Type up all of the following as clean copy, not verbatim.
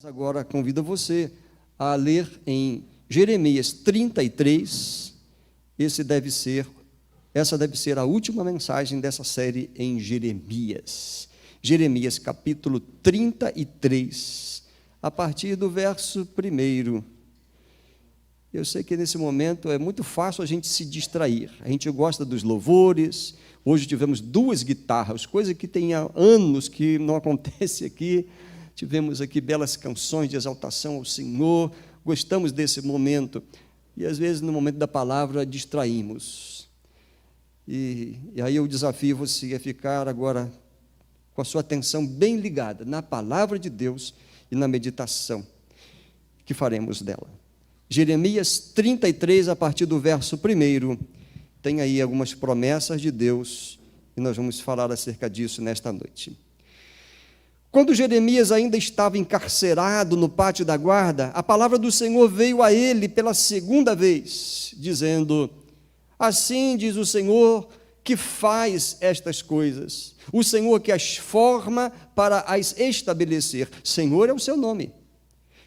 Agora convido você a ler em Jeremias 33. Essa deve ser a última mensagem dessa série em Jeremias. Jeremias capítulo 33, a partir do verso 1. Eu sei que nesse momento é muito fácil a gente se distrair. A gente gosta dos louvores. Hoje tivemos 2 guitarras, coisa que tem há anos que não acontece aqui. Tivemos aqui belas canções de exaltação ao Senhor, gostamos desse momento. E, às vezes, no momento da palavra, distraímos. E aí eu desafio você a ficar agora com a sua atenção bem ligada na palavra de Deus e na meditação que faremos dela. Jeremias 33, a partir do verso 1, tem aí algumas promessas de Deus, e nós vamos falar acerca disso nesta noite. Quando Jeremias ainda estava encarcerado no pátio da guarda, a palavra do Senhor veio a ele pela segunda vez, dizendo: assim diz o Senhor que faz estas coisas, o Senhor que as forma para as estabelecer. Senhor é o seu nome.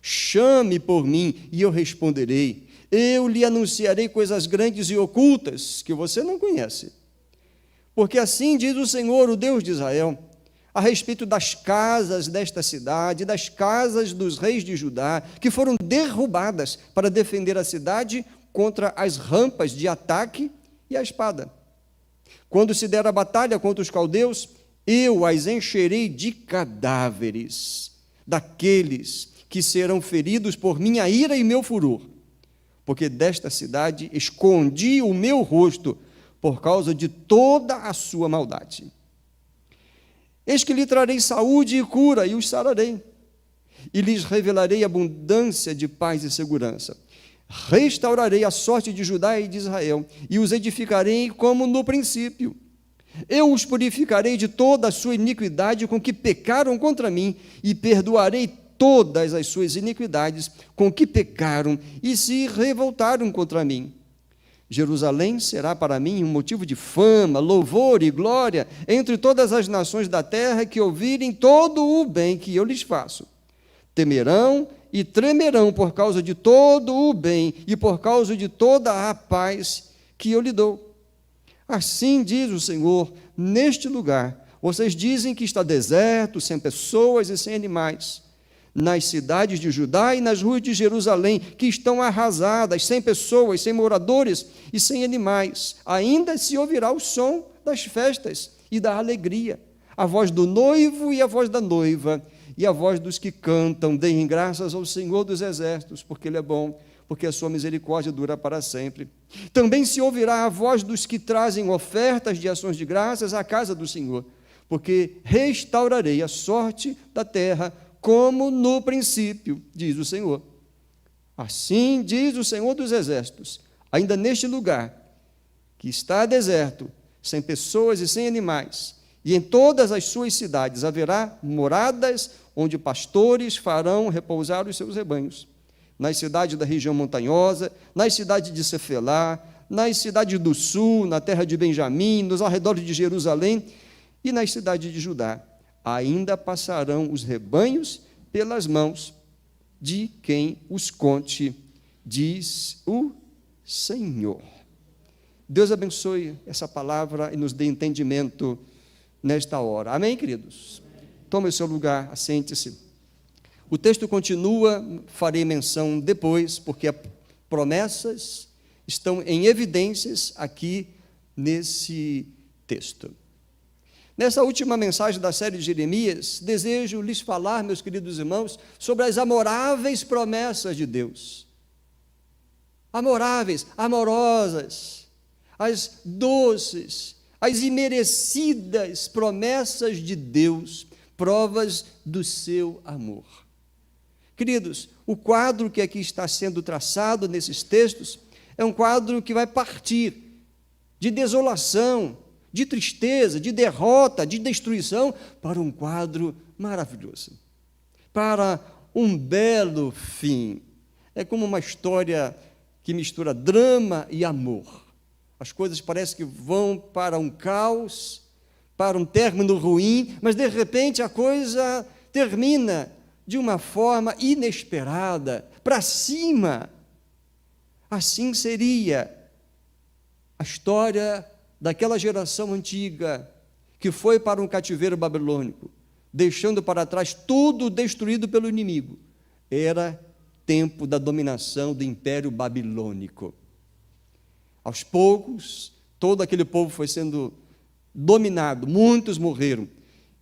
Chame por mim e eu responderei. Eu lhe anunciarei coisas grandes e ocultas que você não conhece. Porque assim diz o Senhor, o Deus de Israel, a respeito das casas desta cidade, das casas dos reis de Judá, que foram derrubadas para defender a cidade contra as rampas de ataque e a espada. Quando se der a batalha contra os caldeus, eu as encherei de cadáveres, daqueles que serão feridos por minha ira e meu furor, porque desta cidade escondi o meu rosto por causa de toda a sua maldade. Eis que lhe trarei saúde e cura, e os sararei, e lhes revelarei abundância de paz e segurança. Restaurarei a sorte de Judá e de Israel, e os edificarei como no princípio. Eu os purificarei de toda a sua iniquidade com que pecaram contra mim, e perdoarei todas as suas iniquidades com que pecaram e se revoltaram contra mim. Jerusalém será para mim um motivo de fama, louvor e glória entre todas as nações da terra que ouvirem todo o bem que eu lhes faço. Temerão e tremerão por causa de todo o bem e por causa de toda a paz que eu lhe dou. Assim diz o Senhor, neste lugar, vocês dizem que está deserto, sem pessoas e sem animais. Nas cidades de Judá e nas ruas de Jerusalém, que estão arrasadas, sem pessoas, sem moradores e sem animais, ainda se ouvirá o som das festas e da alegria, a voz do noivo e a voz da noiva, e a voz dos que cantam: deem graças ao Senhor dos exércitos, porque Ele é bom, porque a sua misericórdia dura para sempre. Também se ouvirá a voz dos que trazem ofertas de ações de graças à casa do Senhor, porque restaurarei a sorte da terra, como no princípio, diz o Senhor. Assim diz o Senhor dos exércitos: ainda neste lugar, que está deserto, sem pessoas e sem animais, e em todas as suas cidades haverá moradas, onde pastores farão repousar os seus rebanhos. Nas cidades da região montanhosa, nas cidades de Cefelá, nas cidades do sul, na terra de Benjamim, nos arredores de Jerusalém e nas cidades de Judá, ainda passarão os rebanhos pelas mãos de quem os conte, diz o Senhor. Deus abençoe essa palavra e nos dê entendimento nesta hora. Amém, queridos? Tome o seu lugar, assente-se. O texto continua, farei menção depois, porque as promessas estão em evidências aqui nesse texto. Nessa última mensagem da série de Jeremias, desejo lhes falar, meus queridos irmãos, sobre as amoráveis promessas de Deus. Amoráveis, amorosas, as doces, as imerecidas promessas de Deus, provas do seu amor. Queridos, o quadro que aqui está sendo traçado nesses textos é um quadro que vai partir de desolação, de tristeza, de derrota, de destruição, para um quadro maravilhoso, para um belo fim. É como uma história que mistura drama e amor. As coisas parecem que vão para um caos, para um término ruim, mas de repente a coisa termina de uma forma inesperada, para cima. Assim seria a história daquela geração antiga que foi para um cativeiro babilônico, deixando para trás tudo destruído pelo inimigo. Era tempo da dominação do Império Babilônico. Aos poucos, todo aquele povo foi sendo dominado, muitos morreram,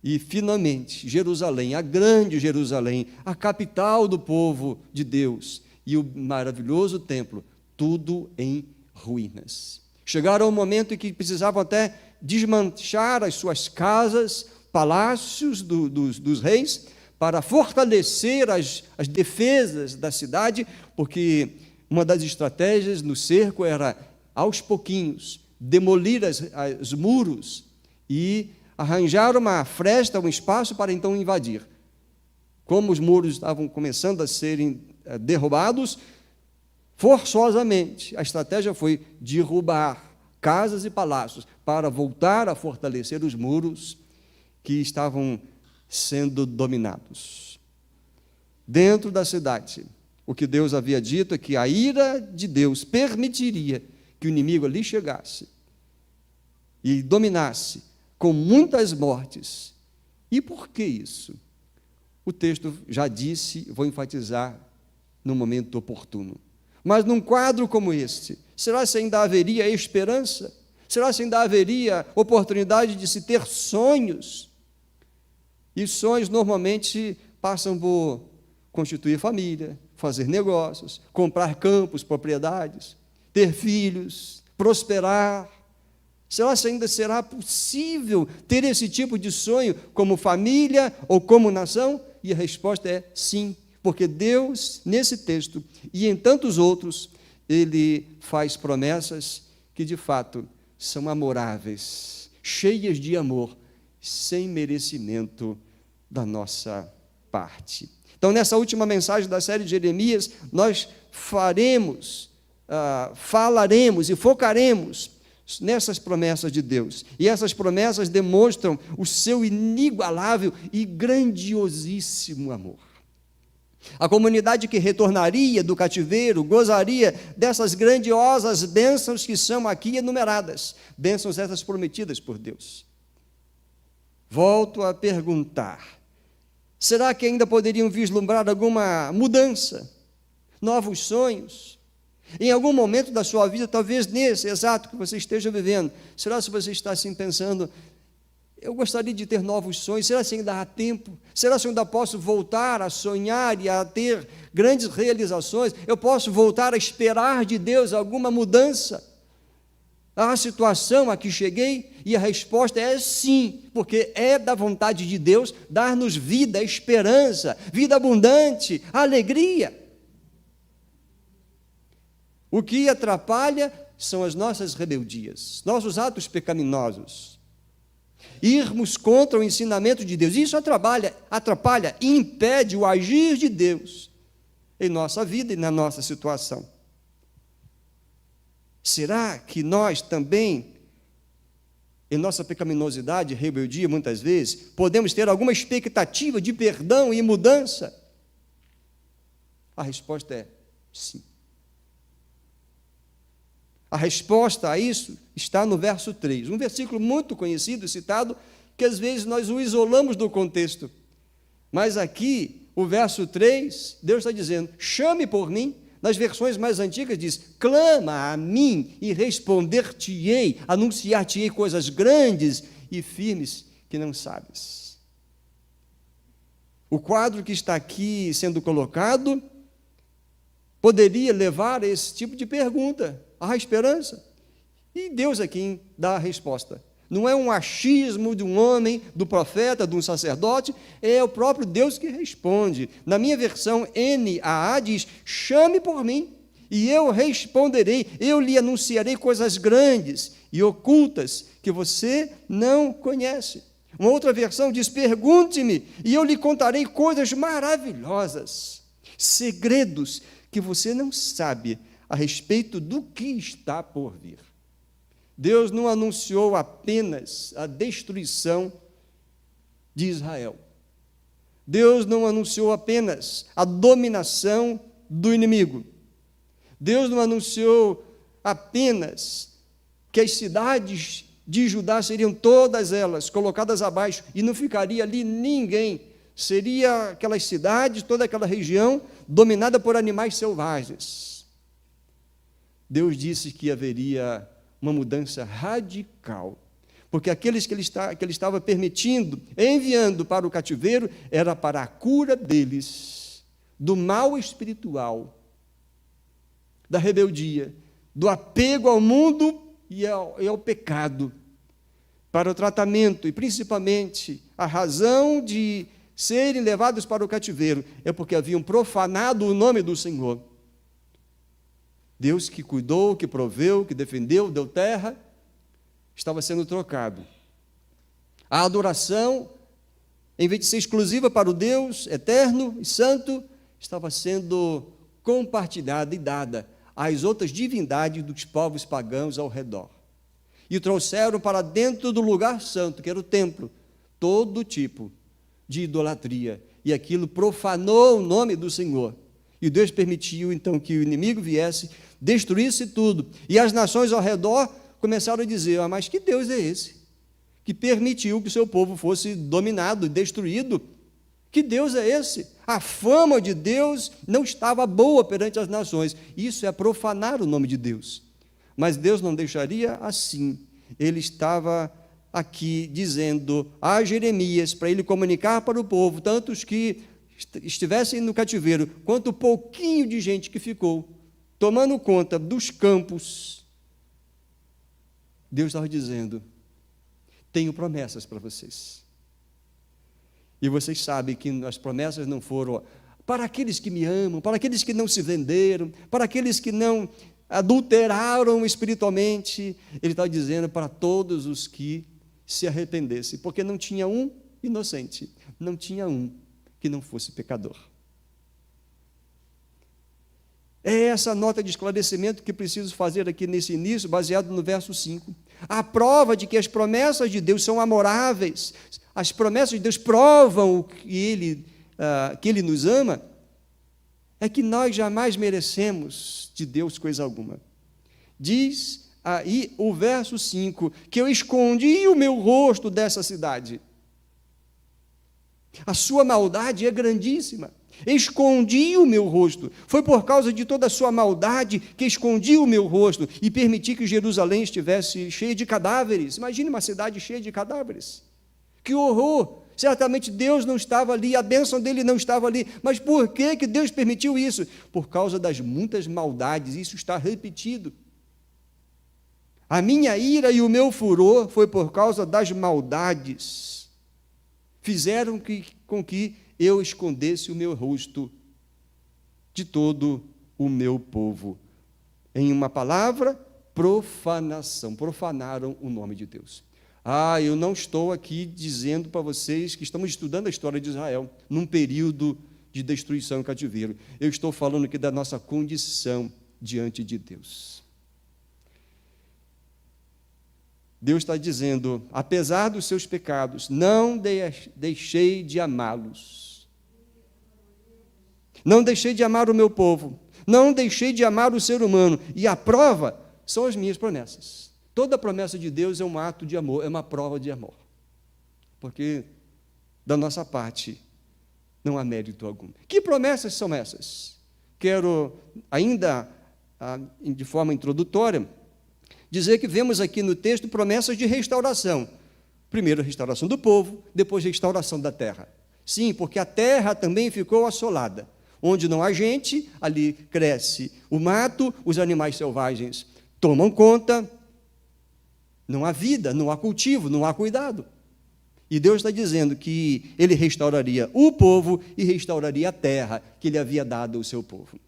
e finalmente Jerusalém, a grande Jerusalém, a capital do povo de Deus, e o maravilhoso templo, tudo em ruínas. Chegaram ao momento em que precisavam até desmanchar as suas casas, palácios dos reis, para fortalecer as defesas da cidade, porque uma das estratégias no cerco era, aos pouquinhos, demolir os muros e arranjar uma fresta, um espaço para então invadir. Como os muros estavam começando a serem derrubados, forçosamente, a estratégia foi derrubar casas e palácios para voltar a fortalecer os muros que estavam sendo dominados. Dentro da cidade, o que Deus havia dito é que a ira de Deus permitiria que o inimigo ali chegasse e dominasse com muitas mortes. E por que isso? O texto já disse, vou enfatizar no momento oportuno. Mas num quadro como este, será se ainda haveria esperança? Será se ainda haveria oportunidade de se ter sonhos? E sonhos normalmente passam por constituir família, fazer negócios, comprar campos, propriedades, ter filhos, prosperar. Será se ainda será possível ter esse tipo de sonho como família ou como nação? E a resposta é sim, porque Deus, nesse texto e em tantos outros, Ele faz promessas que de fato são amoráveis, cheias de amor, sem merecimento da nossa parte. Então, nessa última mensagem da série de Jeremias, nós falaremos e focaremos nessas promessas de Deus. E essas promessas demonstram o seu inigualável e grandiosíssimo amor. A comunidade que retornaria do cativeiro gozaria dessas grandiosas bênçãos que são aqui enumeradas, bênçãos essas prometidas por Deus. Volto a perguntar, será que ainda poderiam vislumbrar alguma mudança, novos sonhos? Em algum momento da sua vida, talvez nesse exato que você esteja vivendo, será se você está assim pensando, eu gostaria de ter novos sonhos, será se ainda há tempo? Será se eu ainda posso voltar a sonhar e a ter grandes realizações? Eu posso voltar a esperar de Deus alguma mudança? A situação a que cheguei? E a resposta é sim, porque é da vontade de Deus dar-nos vida, esperança, vida abundante, alegria. O que atrapalha são as nossas rebeldias, nossos atos pecaminosos. Irmos contra o ensinamento de Deus. Isso atrapalha e impede o agir de Deus em nossa vida e na nossa situação. Será que nós também, em nossa pecaminosidade e rebeldia, muitas vezes, podemos ter alguma expectativa de perdão e mudança? A resposta é sim. A resposta a isso está no verso 3, um versículo muito conhecido, citado, que às vezes nós o isolamos do contexto. Mas aqui, o verso 3, Deus está dizendo, chame por mim. Nas versões mais antigas diz, clama a mim e responder-te-ei, anunciar-te-ei coisas grandes e firmes que não sabes. O quadro que está aqui sendo colocado poderia levar a esse tipo de pergunta. Há esperança? E Deus é quem dá a resposta. Não é um achismo de um homem, do profeta, de um sacerdote, é o próprio Deus que responde. Na minha versão NAA diz, chame por mim, e eu responderei, eu lhe anunciarei coisas grandes e ocultas que você não conhece. Uma outra versão diz, pergunte-me, e eu lhe contarei coisas maravilhosas, segredos que você não sabe a respeito do que está por vir. Deus não anunciou apenas a destruição de Israel. Deus não anunciou apenas a dominação do inimigo. Deus não anunciou apenas que as cidades de Judá seriam todas elas colocadas abaixo e não ficaria ali ninguém. Seria aquelas cidades, toda aquela região dominada por animais selvagens. Deus disse que haveria uma mudança radical, porque aqueles que ele estava permitindo, enviando para o cativeiro, era para a cura deles, do mal espiritual, da rebeldia, do apego ao mundo e ao pecado, para o tratamento, e principalmente a razão de serem levados para o cativeiro, é porque haviam profanado o nome do Senhor. Deus que cuidou, que proveu, que defendeu, deu terra, estava sendo trocado. A adoração, em vez de ser exclusiva para o Deus eterno e santo, estava sendo compartilhada e dada às outras divindades dos povos pagãos ao redor. E trouxeram para dentro do lugar santo, que era o templo, todo tipo de idolatria. E aquilo profanou o nome do Senhor. E Deus permitiu, então, que o inimigo viesse, destruísse tudo. E as nações ao redor começaram a dizer: mas que Deus é esse que permitiu que o seu povo fosse dominado e destruído? Que Deus é esse? A fama de Deus não estava boa perante as nações. Isso é profanar o nome de Deus. Mas Deus não deixaria assim. Ele estava aqui dizendo a Jeremias, para ele comunicar para o povo, tanto os que estivessem no cativeiro, quanto o pouquinho de gente que ficou, tomando conta dos campos. Deus estava dizendo: tenho promessas para vocês. E vocês sabem que as promessas não foram para aqueles que me amam, para aqueles que não se venderam, para aqueles que não adulteraram espiritualmente. Ele estava dizendo para todos os que se arrependessem, porque não tinha um inocente, não tinha um que não fosse pecador. É essa nota de esclarecimento que preciso fazer aqui nesse início, baseado no verso 5. A prova de que as promessas de Deus são amoráveis, as promessas de Deus provam que Ele nos ama, é que nós jamais merecemos de Deus coisa alguma. Diz aí o verso 5, que eu escondi o meu rosto dessa cidade. A sua maldade é grandíssima. Escondi o meu rosto. Foi por causa de toda a sua maldade que escondi o meu rosto e permiti que Jerusalém estivesse cheia de cadáveres. Imagine uma cidade cheia de cadáveres. Que horror! Certamente Deus não estava ali, a bênção dele não estava ali. Mas por que Deus permitiu isso? Por causa das muitas maldades. Isso está repetido. A minha ira e o meu furor foi por causa das maldades. Fizeram com que eu escondesse o meu rosto de todo o meu povo. Em uma palavra, profanação. Profanaram o nome de Deus. Eu não estou aqui dizendo para vocês que estamos estudando a história de Israel num período de destruição e cativeiro. Eu estou falando aqui da nossa condição diante de Deus. Deus está dizendo: apesar dos seus pecados, não deixei de amá-los. Não deixei de amar o meu povo. Não deixei de amar o ser humano. E a prova são as minhas promessas. Toda promessa de Deus é um ato de amor, é uma prova de amor. Porque da nossa parte não há mérito algum. Que promessas são essas? Quero ainda, de forma introdutória, dizer que vemos aqui no texto promessas de restauração. Primeiro, restauração do povo, depois, restauração da terra. Sim, porque a terra também ficou assolada. Onde não há gente, ali cresce o mato, os animais selvagens tomam conta, não há vida, não há cultivo, não há cuidado. E Deus está dizendo que Ele restauraria o povo e restauraria a terra que Ele havia dado ao seu povo.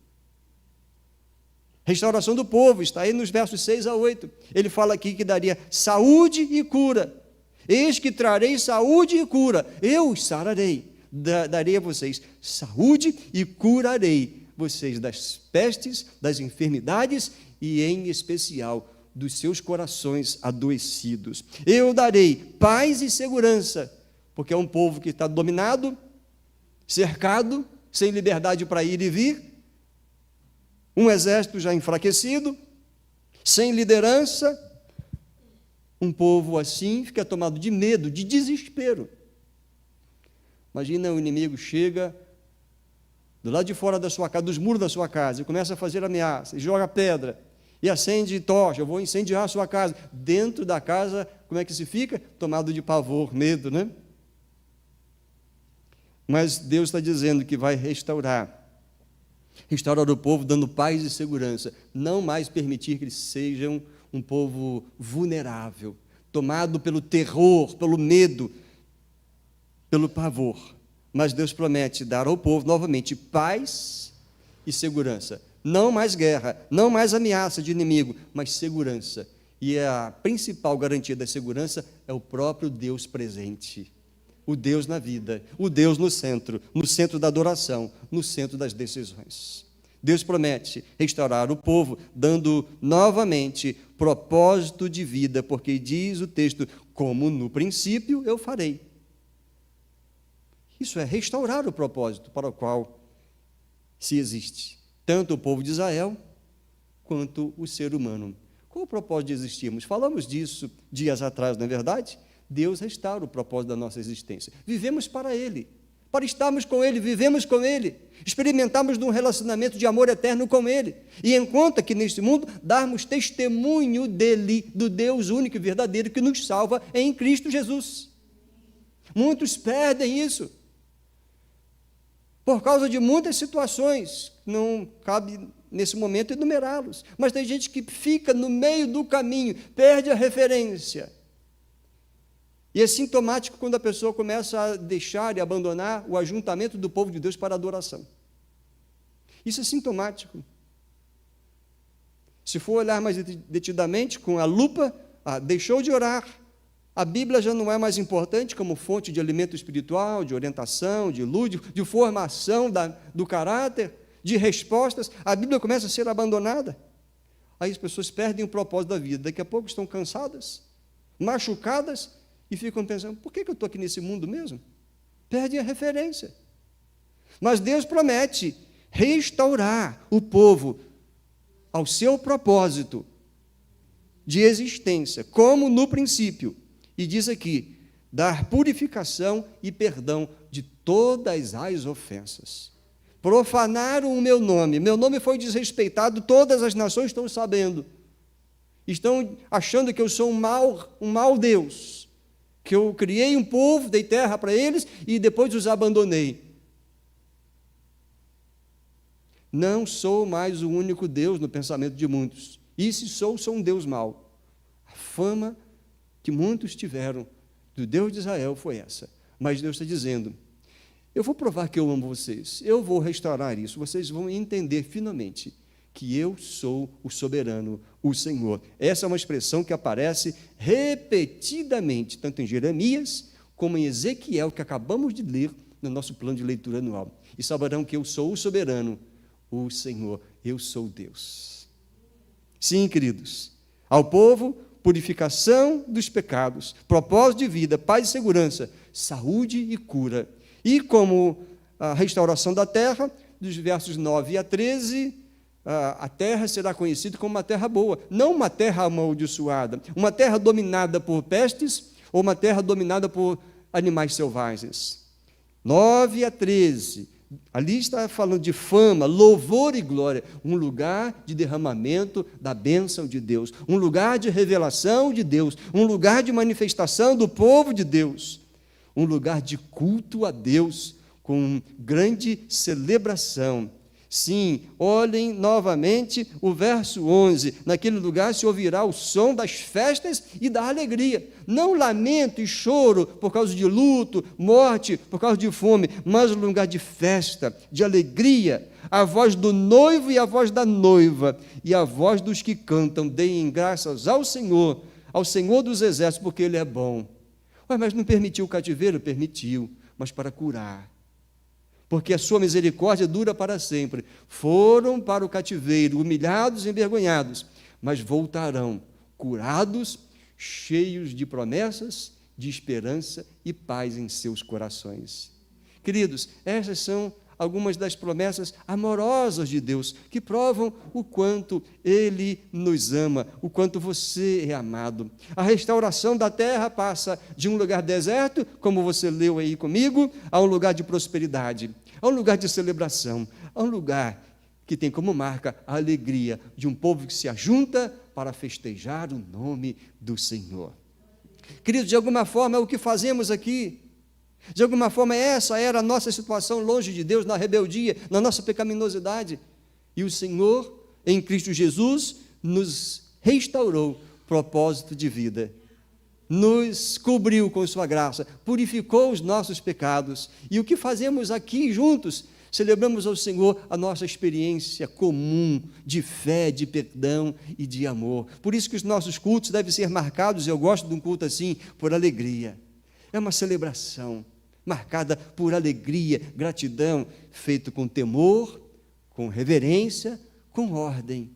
Restauração do povo, está aí nos versos 6 a 8. Ele fala aqui que daria saúde e cura. Eis que trarei saúde e cura, eu os sararei. Darei a vocês saúde e curarei vocês das pestes, das enfermidades e, em especial, dos seus corações adoecidos. Eu darei paz e segurança, porque é um povo que está dominado, cercado, sem liberdade para ir e vir, um exército já enfraquecido, sem liderança. Um povo assim fica tomado de medo, de desespero. Imagina, o inimigo chega do lado de fora da sua casa, dos muros da sua casa, e começa a fazer ameaça, e joga pedra, e acende tocha, eu vou incendiar a sua casa. Dentro da casa, como é que se fica? Tomado de pavor, medo, né? Mas Deus está dizendo que vai restaurar o povo, dando paz e segurança, não mais permitir que eles sejam um povo vulnerável, tomado pelo terror, pelo medo, pelo pavor. Mas Deus promete dar ao povo novamente paz e segurança. Não mais guerra, não mais ameaça de inimigo, mas segurança. E a principal garantia da segurança é o próprio Deus presente. O Deus na vida, o Deus no centro da adoração, no centro das decisões. Deus promete restaurar o povo, dando novamente propósito de vida, porque diz o texto, como no princípio eu farei. Isso é restaurar o propósito para o qual se existe, tanto o povo de Israel, quanto o ser humano. Qual o propósito de existirmos? Falamos disso dias atrás, não é verdade? Deus restaura o propósito da nossa existência. Vivemos para Ele, para estarmos com Ele, vivemos com Ele, experimentamos de um relacionamento de amor eterno com Ele, e enquanto aqui neste mundo, darmos testemunho dEle, do Deus único e verdadeiro que nos salva em Cristo Jesus. Muitos perdem isso, por causa de muitas situações, não cabe nesse momento enumerá-los, mas tem gente que fica no meio do caminho, perde a referência. E é sintomático quando a pessoa começa a deixar e abandonar o ajuntamento do povo de Deus para a adoração. Isso é sintomático. Se for olhar mais detidamente, com a lupa, deixou de orar, a Bíblia já não é mais importante como fonte de alimento espiritual, de orientação, de luz, de formação do caráter, de respostas, a Bíblia começa a ser abandonada. Aí as pessoas perdem o propósito da vida, daqui a pouco estão cansadas, machucadas, e ficam pensando, por que eu estou aqui nesse mundo mesmo? Perdem a referência. Mas Deus promete restaurar o povo ao seu propósito de existência, como no princípio. E diz aqui, dar purificação e perdão de todas as ofensas. Profanaram o meu nome foi desrespeitado, todas as nações estão sabendo. Estão achando que eu sou um mau Deus, que eu criei um povo, dei terra para eles e depois os abandonei. Não sou mais o único Deus no pensamento de muitos. E se sou um Deus mau. A fama que muitos tiveram do Deus de Israel foi essa. Mas Deus está dizendo, eu vou provar que eu amo vocês, eu vou restaurar isso, vocês vão entender finalmente que eu sou o soberano, o Senhor. Essa é uma expressão que aparece repetidamente, tanto em Jeremias, como em Ezequiel, que acabamos de ler no nosso plano de leitura anual. E saberão que eu sou o soberano, o Senhor, eu sou Deus. Sim, queridos, ao povo, purificação dos pecados, propósito de vida, paz e segurança, saúde e cura. E como a restauração da terra, dos versos 9 a 13, a terra será conhecida como uma terra boa, não uma terra amaldiçoada, uma terra dominada por pestes ou uma terra dominada por animais selvagens. 9 a 13, ali está falando de fama, louvor e glória, um lugar de derramamento da bênção de Deus, um lugar de revelação de Deus, um lugar de manifestação do povo de Deus, um lugar de culto a Deus, com grande celebração. Sim, olhem novamente o verso 11, naquele lugar se ouvirá o som das festas e da alegria, não lamento e choro por causa de luto, morte, por causa de fome, mas um lugar de festa, de alegria, a voz do noivo e a voz da noiva, e a voz dos que cantam, deem graças ao Senhor dos exércitos, porque Ele é bom. Ué, mas não permitiu o cativeiro? Permitiu, mas para curar. Porque a sua misericórdia dura para sempre. Foram para o cativeiro, humilhados e envergonhados, mas voltarão, curados, cheios de promessas, de esperança e paz em seus corações. Queridos, essas são algumas das promessas amorosas de Deus, que provam o quanto Ele nos ama, o quanto você é amado. A restauração da terra passa de um lugar deserto, como você leu aí comigo, a um lugar de prosperidade, a um lugar de celebração, a um lugar que tem como marca a alegria de um povo que se ajunta para festejar o nome do Senhor. Queridos, de alguma forma, o que fazemos aqui, de alguma forma, essa era a nossa situação longe de Deus, na rebeldia, na nossa pecaminosidade. E o Senhor, em Cristo Jesus, nos restaurou propósito de vida, nos cobriu com sua graça, purificou os nossos pecados. E o que fazemos aqui juntos? Celebramos ao Senhor a nossa experiência comum de fé, de perdão e de amor. Por isso que os nossos cultos devem ser marcados, eu gosto de um culto assim, por alegria. É uma celebração marcada por alegria, gratidão, feito com temor, com reverência, com ordem.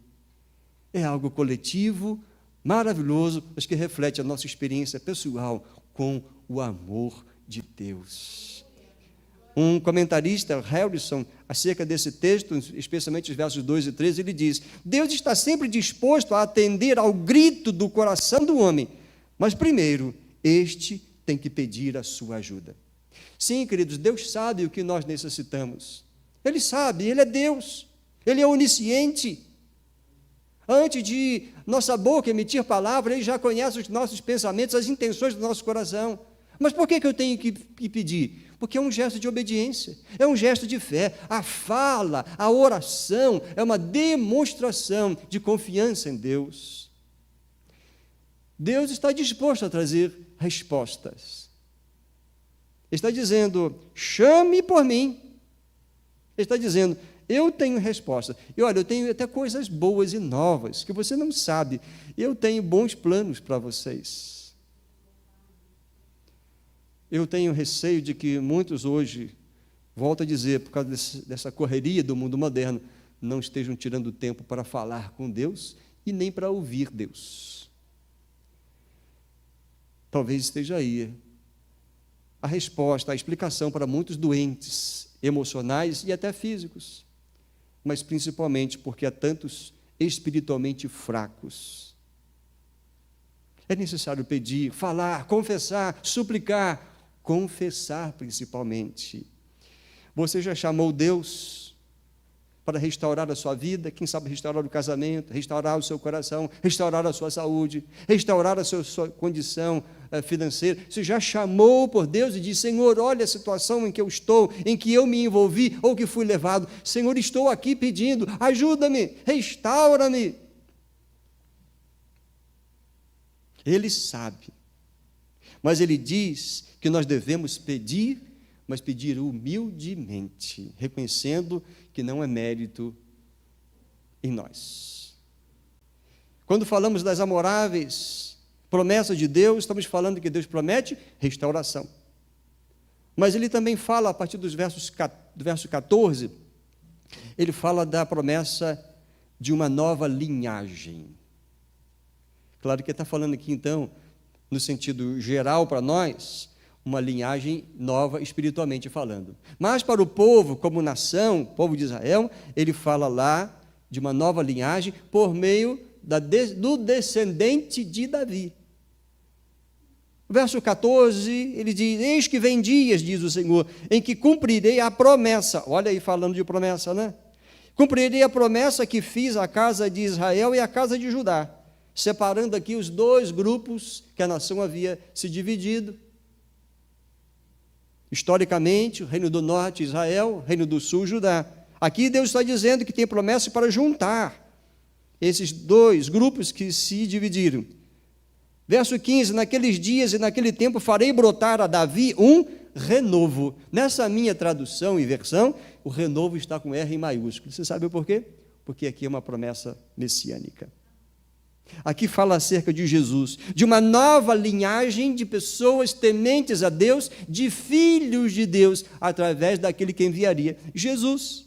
É algo coletivo, maravilhoso, mas que reflete a nossa experiência pessoal com o amor de Deus. Um comentarista, Harrison, acerca desse texto, especialmente os versos 2 e 3, ele diz: Deus está sempre disposto a atender ao grito do coração do homem, mas primeiro, este tem que pedir a sua ajuda. Sim, queridos, Deus sabe o que nós necessitamos. Ele sabe, Ele é Deus, Ele é onisciente. Antes de nossa boca emitir palavra, Ele já conhece os nossos pensamentos, as intenções do nosso coração. Mas por que eu tenho que pedir? Porque é um gesto de obediência, é um gesto de fé. A fala, a oração é uma demonstração de confiança em Deus. Deus está disposto a trazer respostas. Ele está dizendo, chame por mim. Ele está dizendo, eu tenho resposta. E olha, eu tenho até coisas boas e novas, que você não sabe. Eu tenho bons planos para vocês. Eu tenho receio de que muitos hoje, volto a dizer, por causa dessa correria do mundo moderno, não estejam tirando tempo para falar com Deus e nem para ouvir Deus. Talvez esteja aí a resposta, a explicação para muitos doentes emocionais e até físicos, mas principalmente porque há tantos espiritualmente fracos. É necessário pedir, falar, confessar, suplicar, confessar principalmente. Você já chamou Deus para restaurar a sua vida, quem sabe restaurar o casamento, restaurar o seu coração, restaurar a sua saúde, restaurar a sua condição financeira? Você já chamou por Deus e disse, Senhor, olha a situação em que eu estou, em que eu me envolvi ou que fui levado. Senhor, estou aqui pedindo, ajuda-me, restaura-me. Ele sabe, mas Ele diz que nós devemos pedir, mas pedir humildemente, reconhecendo que não é mérito em nós. Quando falamos das amoráveis promessas de Deus, estamos falando que Deus promete restauração. Mas Ele também fala, a partir do verso 14, Ele fala da promessa de uma nova linhagem. Claro que Ele está falando aqui, então, no sentido geral para nós, uma linhagem nova espiritualmente falando. Mas para o povo, como nação, povo de Israel, ele fala lá de uma nova linhagem por meio do descendente de Davi. Verso 14, ele diz, eis que vem dias, diz o Senhor, em que cumprirei a promessa. Olha aí falando de promessa, né? Cumprirei a promessa que fiz à casa de Israel e à casa de Judá, separando aqui os dois grupos que a nação havia se dividido. Historicamente, o reino do norte, Israel, o reino do sul, Judá. Aqui Deus está dizendo que tem promessa para juntar esses dois grupos que se dividiram. Verso 15, naqueles dias e naquele tempo farei brotar a Davi um renovo. Nessa minha tradução e versão, o renovo está com R em maiúsculo. Você sabe por quê? Porque aqui é uma promessa messiânica. Aqui fala acerca de Jesus, de uma nova linhagem de pessoas tementes a Deus, de filhos de Deus, através daquele que enviaria, Jesus.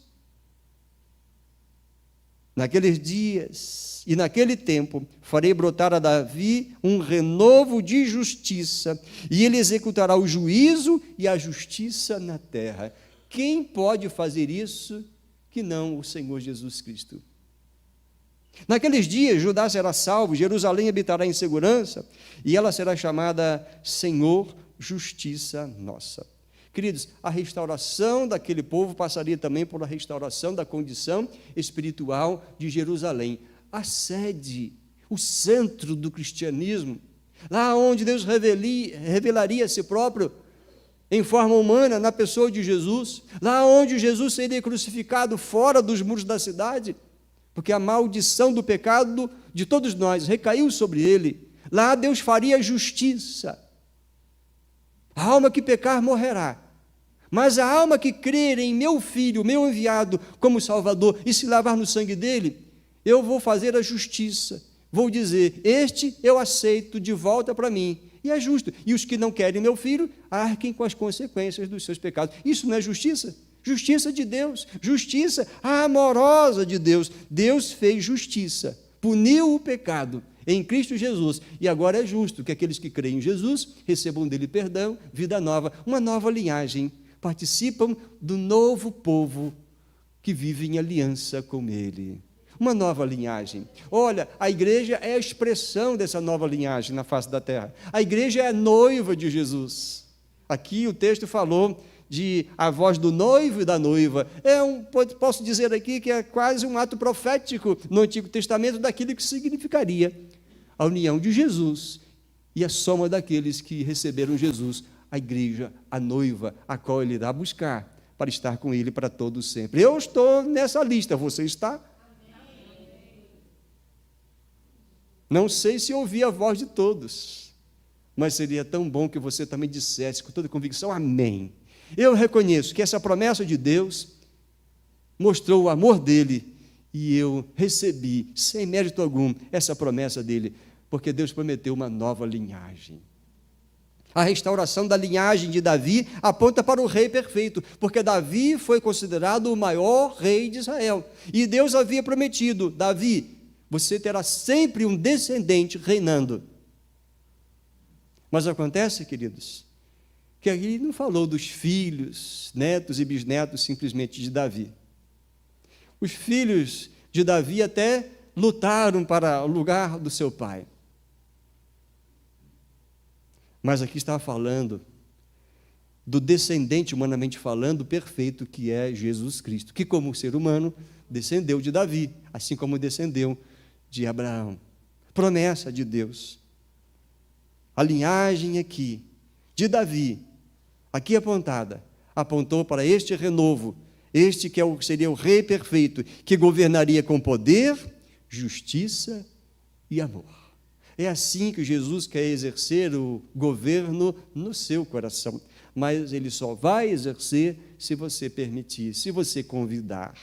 Naqueles dias e naquele tempo, farei brotar a Davi um renovo de justiça, e ele executará o juízo e a justiça na terra. Quem pode fazer isso que não o Senhor Jesus Cristo? Naqueles dias, Judá será salvo, Jerusalém habitará em segurança, e ela será chamada Senhor, justiça nossa. Queridos, a restauração daquele povo passaria também por a restauração da condição espiritual de Jerusalém. A sede, o centro do cristianismo, lá onde Deus revelaria a si próprio em forma humana, na pessoa de Jesus, lá onde Jesus seria crucificado fora dos muros da cidade, porque a maldição do pecado de todos nós recaiu sobre ele. Lá Deus faria justiça. A alma que pecar morrerá, mas a alma que crer em meu Filho, meu enviado como Salvador, e se lavar no sangue dele, eu vou fazer a justiça. Vou dizer, este eu aceito de volta para mim, e é justo. E os que não querem meu Filho, arquem com as consequências dos seus pecados. Isso não é justiça? Justiça de Deus, justiça amorosa de Deus. Deus fez justiça, puniu o pecado em Cristo Jesus, e agora é justo que aqueles que creem em Jesus recebam dele perdão, vida nova, uma nova linhagem, participam do novo povo que vive em aliança com ele. Uma nova linhagem. Olha, a igreja é a expressão dessa nova linhagem na face da terra. A igreja é a noiva de Jesus. Aqui o texto falou de a voz do noivo e da noiva. Posso dizer aqui que é quase um ato profético no Antigo Testamento daquilo que significaria a união de Jesus e a soma daqueles que receberam Jesus, a igreja, a noiva, a qual ele irá buscar para estar com ele para todo sempre. Eu estou nessa lista, você está? Não sei se ouvi a voz de todos, mas seria tão bom que você também dissesse com toda convicção, amém. Eu reconheço que essa promessa de Deus mostrou o amor dele e eu recebi, sem mérito algum, essa promessa dele, porque Deus prometeu uma nova linhagem. A restauração da linhagem de Davi aponta para o rei perfeito, porque Davi foi considerado o maior rei de Israel. E Deus havia prometido, Davi, você terá sempre um descendente reinando. Mas acontece, queridos, que aqui não falou dos filhos, netos e bisnetos simplesmente de Davi. Os filhos de Davi até lutaram para o lugar do seu pai. Mas aqui está falando do descendente, humanamente falando, perfeito, que é Jesus Cristo, que como ser humano descendeu de Davi, assim como descendeu de Abraão. Promessa de Deus. A linhagem aqui de Davi, aqui apontada, apontou para este renovo, este que seria o rei perfeito, que governaria com poder, justiça e amor. É assim que Jesus quer exercer o governo no seu coração, mas ele só vai exercer se você permitir, se você convidar.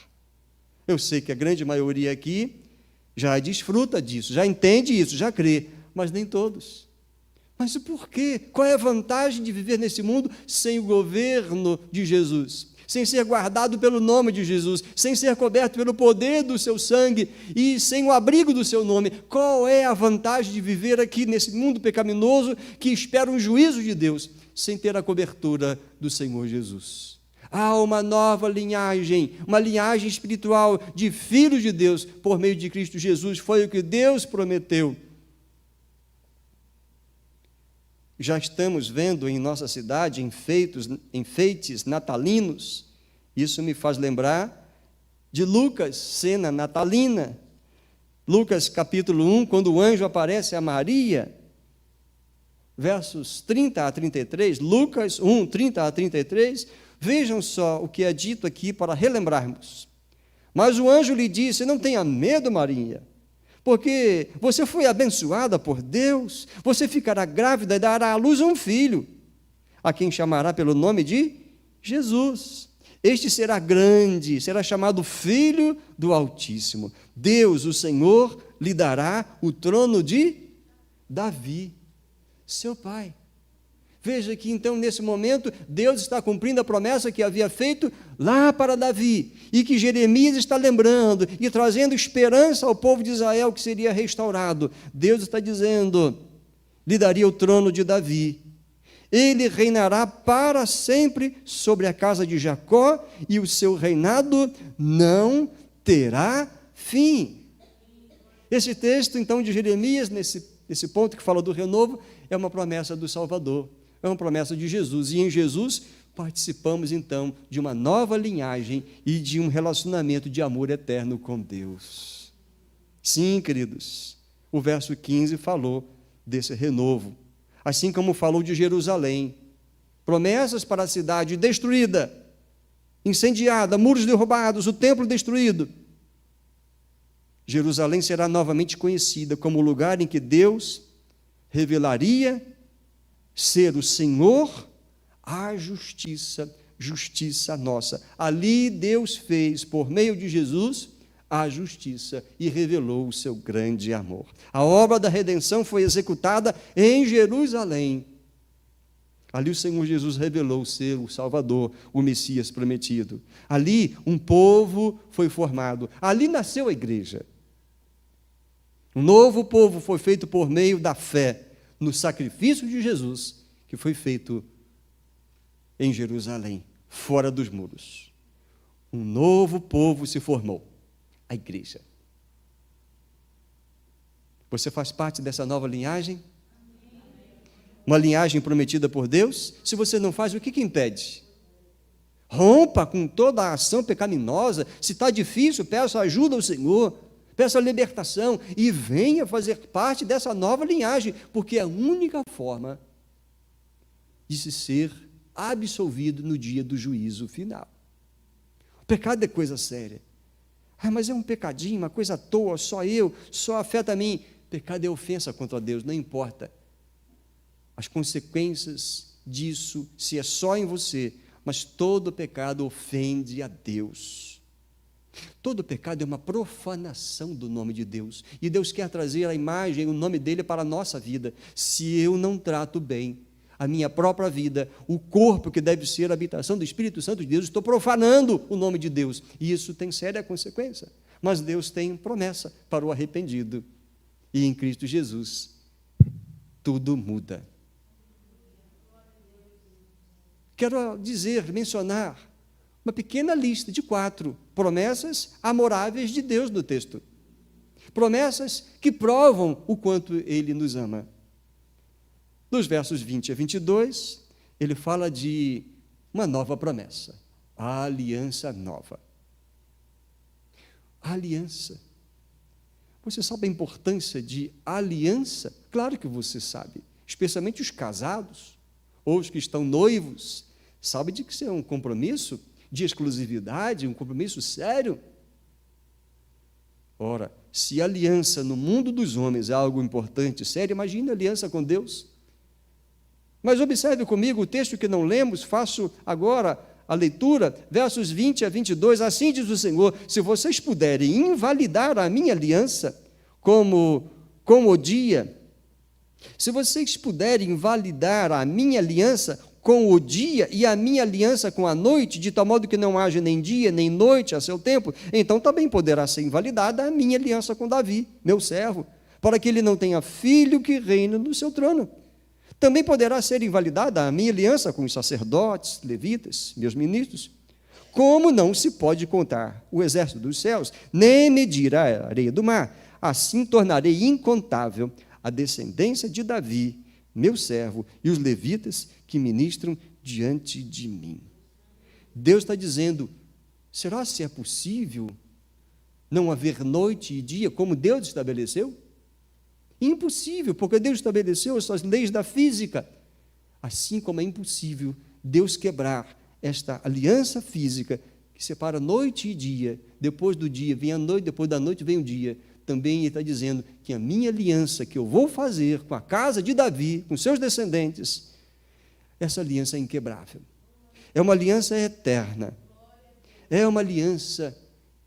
Eu sei que a grande maioria aqui já desfruta disso, já entende isso, já crê, mas nem todos. Mas por quê? Qual é a vantagem de viver nesse mundo sem o governo de Jesus? Sem ser guardado pelo nome de Jesus, sem ser coberto pelo poder do seu sangue e sem o abrigo do seu nome. Qual é a vantagem de viver aqui nesse mundo pecaminoso que espera um juízo de Deus, sem ter a cobertura do Senhor Jesus? Há uma nova linhagem, uma linhagem espiritual de filhos de Deus por meio de Cristo Jesus. Foi o que Deus prometeu. Já estamos vendo em nossa cidade enfeites natalinos. Isso me faz lembrar de Lucas, cena natalina. Lucas capítulo 1, quando o anjo aparece a Maria, versos 30 a 33, Lucas 1, 30 a 33, vejam só o que é dito aqui para relembrarmos. Mas o anjo lhe disse, não tenha medo, Maria, porque você foi abençoada por Deus, você ficará grávida e dará à luz um filho, a quem chamará pelo nome de Jesus. Este será grande, será chamado Filho do Altíssimo. Deus, o Senhor, lhe dará o trono de Davi, seu pai. Veja que então, nesse momento, Deus está cumprindo a promessa que havia feito lá para Davi, e que Jeremias está lembrando e trazendo esperança ao povo de Israel que seria restaurado. Deus está dizendo: lhe daria o trono de Davi, ele reinará para sempre sobre a casa de Jacó, e o seu reinado não terá fim. Esse texto, então, de Jeremias, nesse ponto que fala do renovo, é uma promessa do Salvador, é uma promessa de Jesus, e em Jesus participamos, então, de uma nova linhagem e de um relacionamento de amor eterno com Deus. Sim, queridos, o verso 15 falou desse renovo, assim como falou de Jerusalém, promessas para a cidade destruída, incendiada, muros derrubados, o templo destruído. Jerusalém será novamente conhecida como o lugar em que Deus revelaria ser o Senhor, a justiça nossa. Ali Deus fez, por meio de Jesus, a justiça e revelou o seu grande amor. A obra da redenção foi executada em Jerusalém. Ali o Senhor Jesus revelou ser o Salvador, o Messias prometido. Ali um povo foi formado. Ali nasceu a igreja. Um novo povo foi feito por meio da fé no sacrifício de Jesus, que foi feito em Jerusalém, fora dos muros. Um novo povo se formou, a igreja. Você faz parte dessa nova linhagem? Uma linhagem prometida por Deus? Se você não faz, o que impede? Rompa com toda a ação pecaminosa. Se está difícil, peça ajuda ao Senhor, peça libertação e venha fazer parte dessa nova linhagem, porque é a única forma de se ser absolvido no dia do juízo final. O pecado é coisa séria. Mas é um pecadinho, uma coisa à toa, só afeta a mim. Pecado é ofensa contra Deus, não importa as consequências disso, se é só em você, mas todo pecado ofende a Deus. Todo pecado é uma profanação do nome de Deus, e Deus quer trazer a imagem, o nome dele para a nossa vida. Se eu não trato bem a minha própria vida, o corpo que deve ser a habitação do Espírito Santo de Deus, estou profanando o nome de Deus, e isso tem séria consequência. Mas Deus tem promessa para o arrependido, e em Cristo Jesus tudo muda. Quero mencionar uma pequena lista de 4 promessas amoráveis de Deus no texto. Promessas que provam o quanto Ele nos ama. Dos versos 20 a 22, ele fala de uma nova promessa, a aliança nova. A aliança. Você sabe a importância de aliança? Claro que você sabe, especialmente os casados, ou os que estão noivos, sabe de que isso é um compromisso de exclusividade, um compromisso sério. Ora, se aliança no mundo dos homens é algo importante, sério, imagine a aliança com Deus. Mas observe comigo o texto que não lemos, faço agora a leitura, versos 20 a 22, assim diz o Senhor: se vocês puderem invalidar a minha aliança, como o dia, se vocês puderem invalidar a minha aliança com o dia e a minha aliança com a noite, de tal modo que não haja nem dia nem noite a seu tempo, então também poderá ser invalidada a minha aliança com Davi, meu servo, para que ele não tenha filho que reine no seu trono. Também poderá ser invalidada a minha aliança com os sacerdotes, levitas, meus ministros. Como não se pode contar o exército dos céus, nem medir a areia do mar, assim tornarei incontável a descendência de Davi, meu servo, e os levitas que ministram diante de mim. Deus está dizendo: será se é possível não haver noite e dia como Deus estabeleceu? Impossível, porque Deus estabeleceu as suas leis da física. Assim como é impossível Deus quebrar esta aliança física que separa noite e dia, depois do dia vem a noite, depois da noite vem o dia. Também Ele está dizendo que a minha aliança que eu vou fazer com a casa de Davi, com seus descendentes, essa aliança é inquebrável. É uma aliança eterna. É uma aliança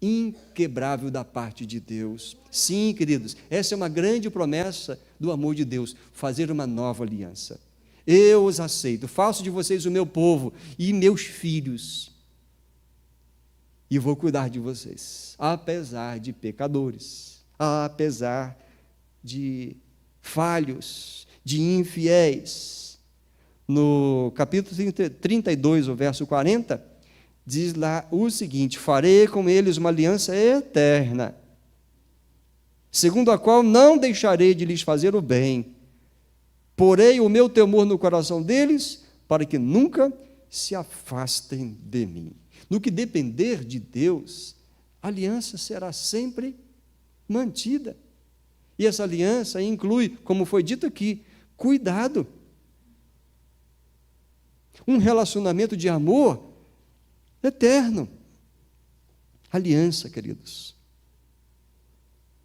inquebrável da parte de Deus. Sim, queridos, essa é uma grande promessa do amor de Deus, fazer uma nova aliança. eu os aceito, faço de vocês o meu povo e meus filhos, e vou cuidar de vocês, apesar de pecadores, apesar de falhos, de infiéis. No capítulo 32, o verso 40, diz lá o seguinte: farei com eles uma aliança eterna, segundo a qual não deixarei de lhes fazer o bem, porei o meu temor no coração deles, para que nunca se afastem de mim. No que depender de Deus, a aliança será sempre mantida. E essa aliança inclui, como foi dito aqui, cuidado. Um relacionamento de amor eterno. Aliança, queridos.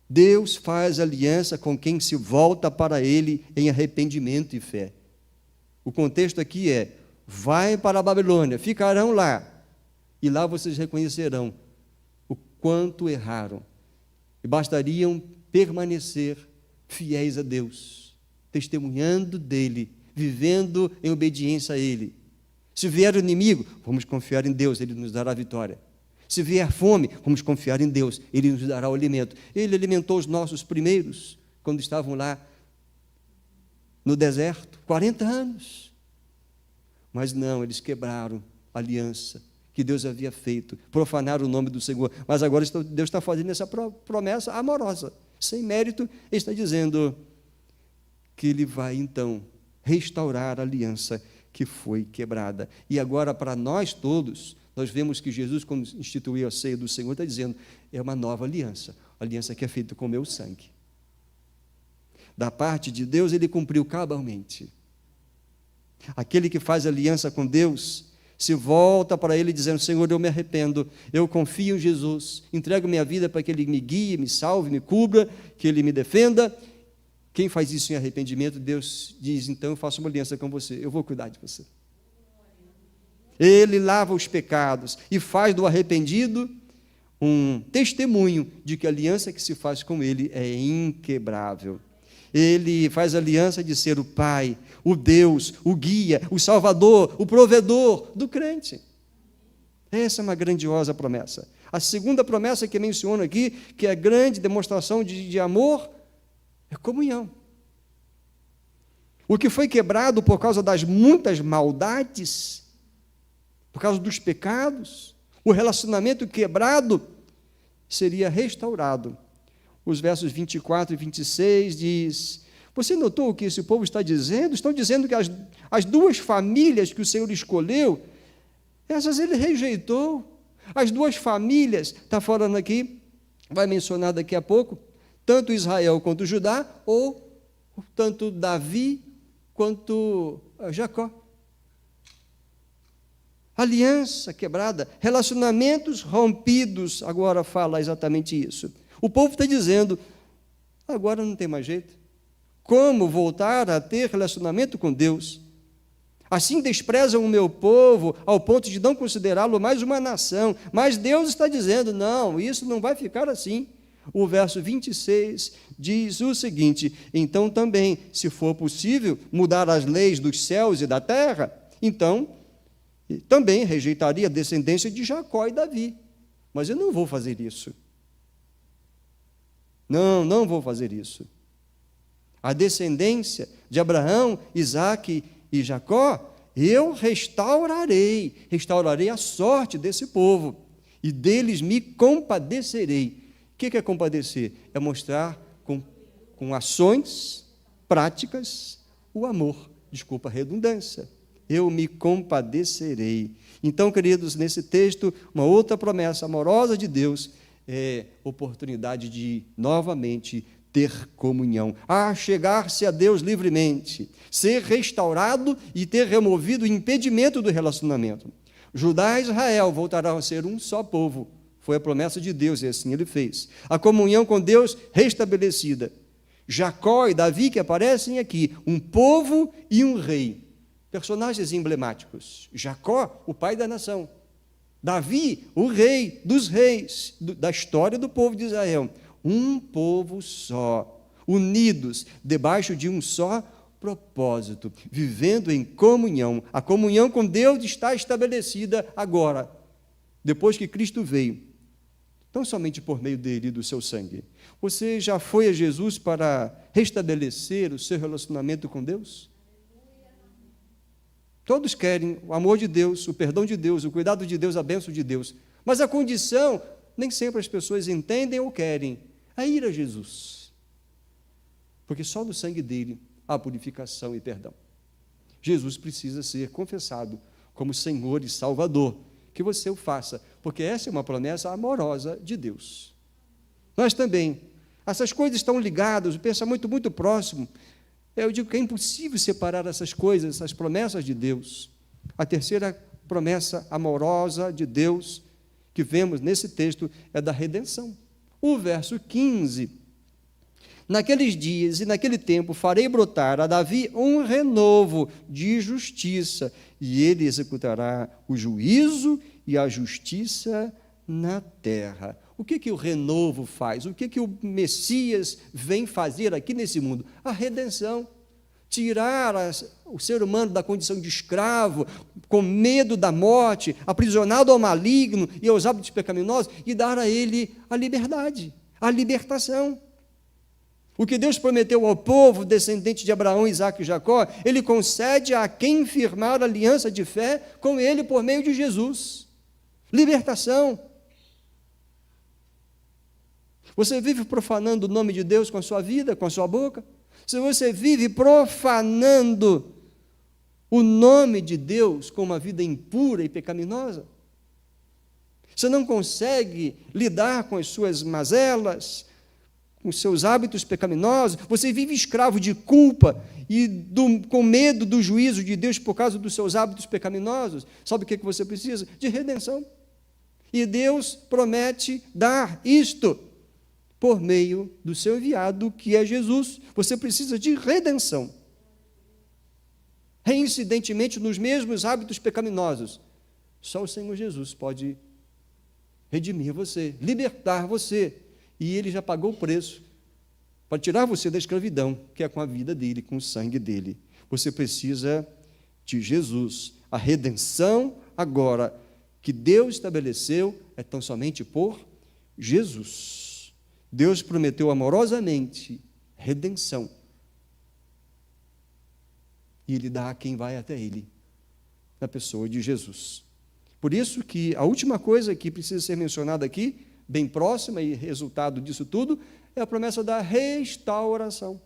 Deus faz aliança com quem se volta para Ele em arrependimento e fé. O contexto aqui é: vai para a Babilônia, ficarão lá, e lá vocês reconhecerão o quanto erraram, e bastariam permanecer fiéis a Deus, testemunhando dEle, vivendo em obediência a Ele. Se vier o inimigo, vamos confiar em Deus, Ele nos dará a vitória. Se vier fome, vamos confiar em Deus, Ele nos dará o alimento. Ele alimentou os nossos primeiros, quando estavam lá no deserto, 40 anos. Mas não, eles quebraram a aliança que Deus havia feito, profanaram o nome do Senhor. Mas agora Deus está fazendo essa promessa amorosa, sem mérito. Ele está dizendo que Ele vai, então, restaurar a aliança que foi quebrada. E agora, para nós todos, nós vemos que Jesus, quando instituiu a ceia do Senhor, está dizendo: é uma nova aliança, aliança que é feita com o meu sangue. Da parte de Deus, Ele cumpriu cabalmente. Aquele que faz aliança com Deus se volta para Ele dizendo: Senhor, eu me arrependo, eu confio em Jesus, entrego minha vida para que Ele me guie, me salve, me cubra, que Ele me defenda. Quem faz isso em arrependimento, Deus diz: então eu faço uma aliança com você, eu vou cuidar de você. Ele lava os pecados e faz do arrependido um testemunho de que a aliança que se faz com Ele é inquebrável. Ele faz a aliança de ser o Pai, o Deus, o guia, o Salvador, o provedor do crente. Essa é uma grandiosa promessa. A segunda promessa que menciono aqui, que é a grande demonstração de amor, é comunhão. O que foi quebrado por causa das muitas maldades, por causa dos pecados, o relacionamento quebrado seria restaurado. Os versos 24 e 26 diz: você notou o que esse povo está dizendo? Estão dizendo que as duas famílias que o Senhor escolheu, essas Ele rejeitou. As duas famílias, está falando aqui, vai mencionar daqui a pouco, tanto Israel quanto Judá, ou tanto Davi quanto Jacó. Aliança quebrada, relacionamentos rompidos, agora fala exatamente isso. O povo está dizendo: agora não tem mais jeito. Como voltar a ter relacionamento com Deus? Assim desprezam o meu povo ao ponto de não considerá-lo mais uma nação. Mas Deus está dizendo: não, isso não vai ficar assim. O verso 26 diz o seguinte: então também, se for possível mudar as leis dos céus e da terra, então também rejeitaria a descendência de Jacó e Davi. Mas eu não vou fazer isso. Não vou fazer isso. A descendência de Abraão, Isaque e Jacó, eu restaurarei a sorte desse povo, e deles me compadecerei. O que é compadecer? É mostrar com ações práticas o amor. Desculpa a redundância. Eu me compadecerei. Então, queridos, nesse texto, uma outra promessa amorosa de Deus é oportunidade de novamente ter comunhão, chegar-se a Deus livremente, ser restaurado e ter removido o impedimento do relacionamento. Judá e Israel voltarão a ser um só povo. Foi a promessa de Deus e assim Ele fez. A comunhão com Deus restabelecida. Jacó e Davi, que aparecem aqui, um povo e um rei. Personagens emblemáticos. Jacó, o pai da nação. Davi, o rei dos reis, da história do povo de Israel. Um povo só, unidos debaixo de um só propósito, vivendo em comunhão. A comunhão com Deus está estabelecida agora, depois que Cristo veio, não somente por meio dele e do seu sangue. Você já foi a Jesus para restabelecer o seu relacionamento com Deus? Todos querem o amor de Deus, o perdão de Deus, o cuidado de Deus, a bênção de Deus. Mas a condição, nem sempre as pessoas entendem ou querem, é ir a Jesus. Porque só no sangue dele há purificação e perdão. Jesus precisa ser confessado como Senhor e Salvador. Que você o faça, porque essa é uma promessa amorosa de Deus. Nós também, essas coisas estão ligadas, o pensamento muito próximo. Eu digo que é impossível separar essas coisas, essas promessas de Deus. A terceira promessa amorosa de Deus que vemos nesse texto é da redenção. O verso 15: naqueles dias e naquele tempo farei brotar a Davi um renovo de justiça, e ele executará o juízo e a justiça na terra. O que o renovo faz? O que o Messias vem fazer aqui nesse mundo? A redenção. Tirar o ser humano da condição de escravo, com medo da morte, aprisionado ao maligno e aos hábitos pecaminosos, e dar a ele a liberdade, a libertação. O que Deus prometeu ao povo descendente de Abraão, Isaque e Jacó, ele concede a quem firmar aliança de fé com ele por meio de Jesus. Libertação. Você vive profanando o nome de Deus com a sua vida, com a sua boca? Se você vive profanando o nome de Deus com uma vida impura e pecaminosa, você não consegue lidar com as suas mazelas, com os seus hábitos pecaminosos, você vive escravo de culpa e com medo do juízo de Deus por causa dos seus hábitos pecaminosos, sabe o que você precisa? De redenção. E Deus promete dar isto por meio do seu enviado, que é Jesus. Você precisa de redenção. Reincidentemente, nos mesmos hábitos pecaminosos, só o Senhor Jesus pode redimir você, libertar você. E Ele já pagou o preço para tirar você da escravidão, que é com a vida dEle, com o sangue dEle. Você precisa de Jesus. A redenção agora que Deus estabeleceu é tão somente por Jesus. Deus prometeu amorosamente redenção. E Ele dá a quem vai até Ele, na pessoa de Jesus. Por isso que a última coisa que precisa ser mencionada aqui, bem próxima e resultado disso tudo, é a promessa da restauração.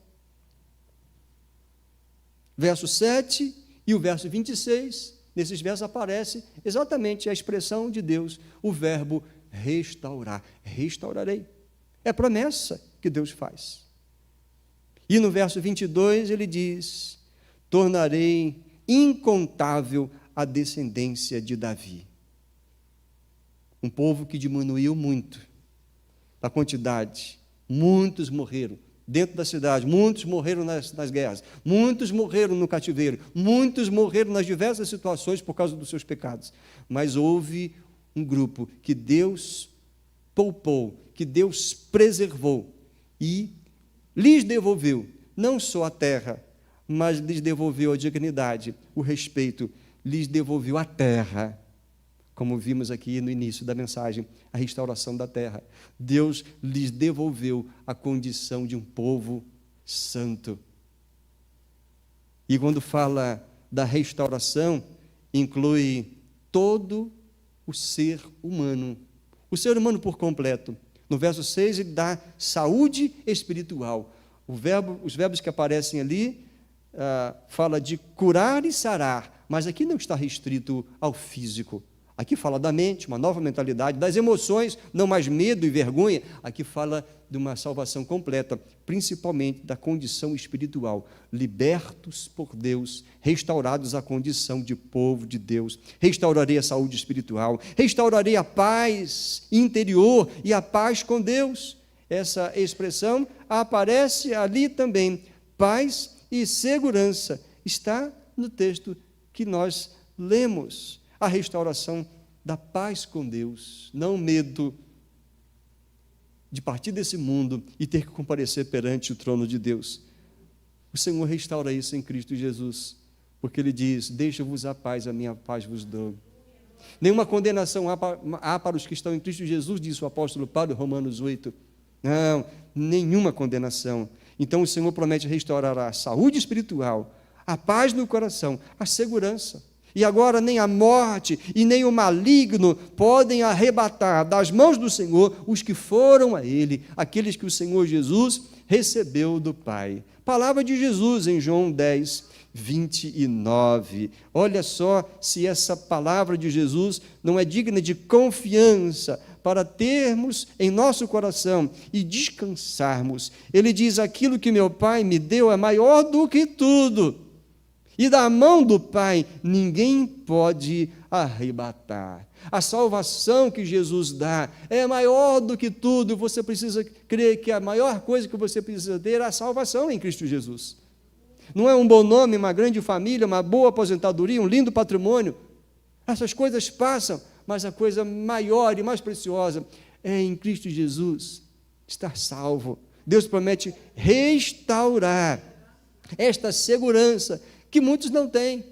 Verso 7 e o verso 26, nesses versos aparece exatamente a expressão de Deus, o verbo restaurar. Restaurarei. É a promessa que Deus faz. E no verso 22 ele diz: tornarei incontável a descendência de Davi. Um povo que diminuiu muito a quantidade. Muitos morreram dentro da cidade, muitos morreram nas guerras, muitos morreram no cativeiro, muitos morreram nas diversas situações por causa dos seus pecados. Mas houve um grupo que Deus poupou, que Deus preservou e lhes devolveu não só a terra, mas lhes devolveu a dignidade, o respeito, lhes devolveu a terra. Como vimos aqui no início da mensagem, a restauração da terra. Deus lhes devolveu a condição de um povo santo. E quando fala da restauração, inclui todo o ser humano. O ser humano por completo. No verso 6, ele dá saúde espiritual. Os verbos que aparecem ali, fala de curar e sarar, mas aqui não está restrito ao físico. Aqui fala da mente, uma nova mentalidade, das emoções, não mais medo e vergonha. Aqui fala de uma salvação completa, principalmente da condição espiritual. Libertos por Deus, restaurados à condição de povo de Deus. Restaurarei a saúde espiritual, restaurarei a paz interior e a paz com Deus. Essa expressão aparece ali também. Paz e segurança. Está no texto que nós lemos. A restauração da paz com Deus, não medo de partir desse mundo e ter que comparecer perante o trono de Deus. O Senhor restaura isso em Cristo Jesus, porque Ele diz: deixa-vos a paz, a minha paz vos dou. Nenhuma condenação há para os que estão em Cristo Jesus, disse o apóstolo Paulo, Romanos 8. Não, nenhuma condenação. Então o Senhor promete restaurar a saúde espiritual, a paz no coração, a segurança. E agora nem a morte e nem o maligno podem arrebatar das mãos do Senhor os que foram a Ele, aqueles que o Senhor Jesus recebeu do Pai. Palavra de Jesus em João 10, 29. Olha só se essa palavra de Jesus não é digna de confiança para termos em nosso coração e descansarmos. Ele diz: aquilo que meu Pai me deu é maior do que tudo, e da mão do Pai ninguém pode arrebatar. A salvação que Jesus dá é maior do que tudo. Você precisa crer que a maior coisa que você precisa ter é a salvação em Cristo Jesus. Não é um bom nome, uma grande família, uma boa aposentadoria, um lindo patrimônio. Essas coisas passam, mas a coisa maior e mais preciosa é em Cristo Jesus estar salvo. Deus promete restaurar esta segurança que muitos não têm.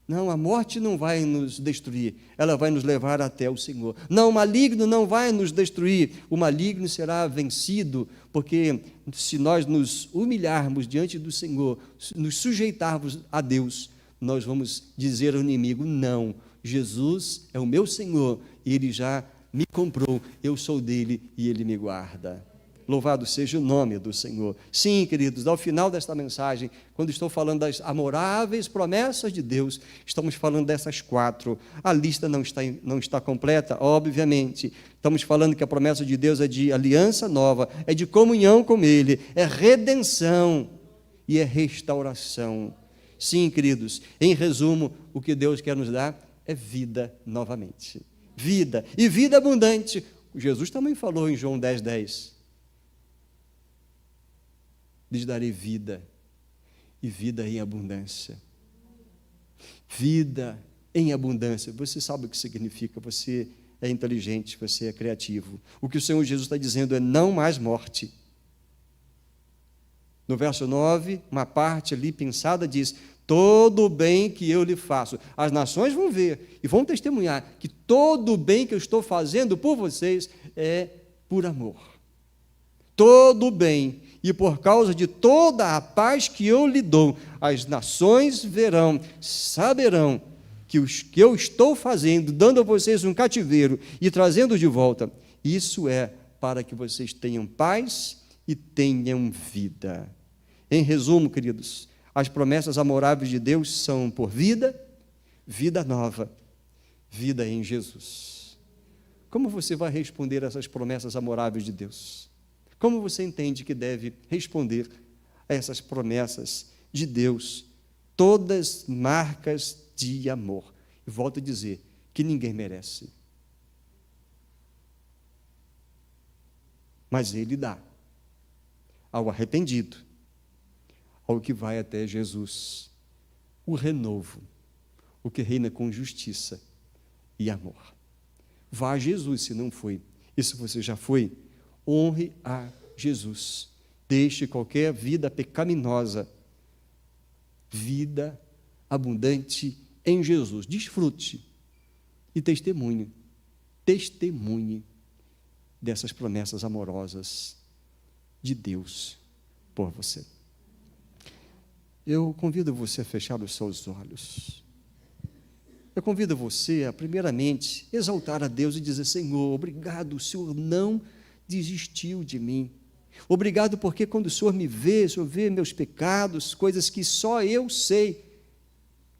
Não, a morte não vai nos destruir, ela vai nos levar até o Senhor. Não, o maligno não vai nos destruir, o maligno será vencido, porque se nós nos humilharmos diante do Senhor, nos sujeitarmos a Deus, nós vamos dizer ao inimigo: não, Jesus é o meu Senhor, e Ele já me comprou, eu sou dele e Ele me guarda. Louvado seja o nome do Senhor. Sim, queridos, ao final desta mensagem, quando estou falando das amoráveis promessas de Deus, estamos falando dessas 4. A lista não está completa, obviamente. Estamos falando que a promessa de Deus é de aliança nova, é de comunhão com Ele, é redenção e é restauração. Sim, queridos, em resumo, o que Deus quer nos dar é vida novamente. Vida, e vida abundante. Jesus também falou em João 10, 10. Lhes darei vida, e vida em abundância. Vida em abundância. Você sabe o que significa, você é inteligente, você é criativo. O que o Senhor Jesus está dizendo é: não mais morte. No verso 9, uma parte ali pensada diz: todo o bem que eu lhe faço. As nações vão ver e vão testemunhar que todo o bem que eu estou fazendo por vocês é por amor. Todo o bem. E por causa de toda a paz que eu lhe dou, as nações verão, saberão que os que eu estou fazendo, dando a vocês um cativeiro e trazendo de volta, isso é para que vocês tenham paz e tenham vida. Em resumo, queridos, as promessas amoráveis de Deus são por vida, vida nova, vida em Jesus. Como você vai responder a essas promessas amoráveis de Deus? Como você entende que deve responder a essas promessas de Deus, todas marcas de amor? E volto a dizer que ninguém merece, mas Ele dá ao arrependido, ao que vai até Jesus, o renovo, o que reina com justiça e amor. Vá a Jesus se não foi, e se você já foi, honre a Jesus. Deixe qualquer vida pecaminosa, vida abundante em Jesus. Desfrute e testemunhe dessas promessas amorosas de Deus por você. Eu convido você a fechar os seus olhos. Eu convido você a, primeiramente, exaltar a Deus e dizer: Senhor, obrigado, o Senhor não desistiu de mim. Obrigado porque quando o Senhor me vê, o Senhor vê meus pecados, coisas que só eu sei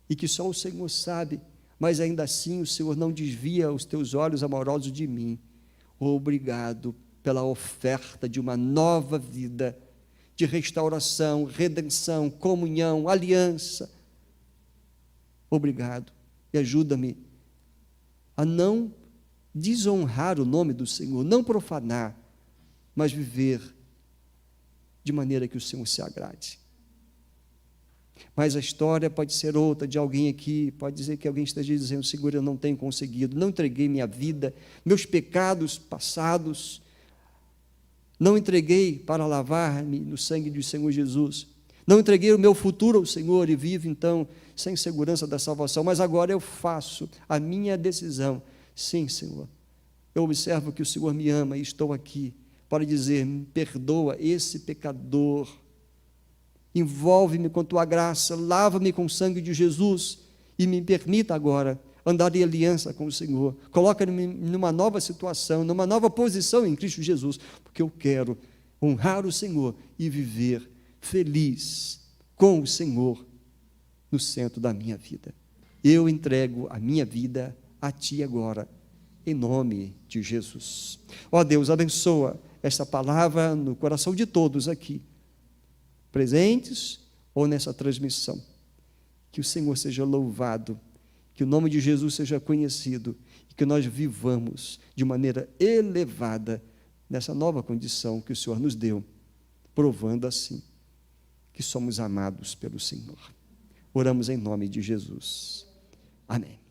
e que só o Senhor sabe, mas ainda assim o Senhor não desvia os teus olhos amorosos de mim. Obrigado pela oferta de uma nova vida, de restauração, redenção, comunhão, aliança. Obrigado, e ajuda-me a não desonrar o nome do Senhor, não profanar, mas viver de maneira que o Senhor se agrade. Mas a história pode ser outra, de alguém aqui, pode dizer que alguém esteja dizendo: Senhor, eu não tenho conseguido, não entreguei minha vida, meus pecados passados, não entreguei para lavar-me no sangue do Senhor Jesus. Não entreguei o meu futuro ao Senhor e vivo, então, sem segurança da salvação. Mas agora eu faço a minha decisão. Sim, Senhor. Eu observo que o Senhor me ama e estou aqui para dizer: perdoa esse pecador. Envolve-me com tua graça, lava-me com o sangue de Jesus e me permita agora andar em aliança com o Senhor. Coloca-me numa nova situação, numa nova posição em Cristo Jesus, porque eu quero honrar o Senhor e viver feliz com o Senhor no centro da minha vida. Eu entrego a minha vida a Ti agora, em nome de Jesus. Ó Deus, abençoa esta palavra no coração de todos aqui, presentes ou nessa transmissão. Que o Senhor seja louvado, que o nome de Jesus seja conhecido e que nós vivamos de maneira elevada nessa nova condição que o Senhor nos deu, provando assim que somos amados pelo Senhor. Oramos em nome de Jesus. Amém.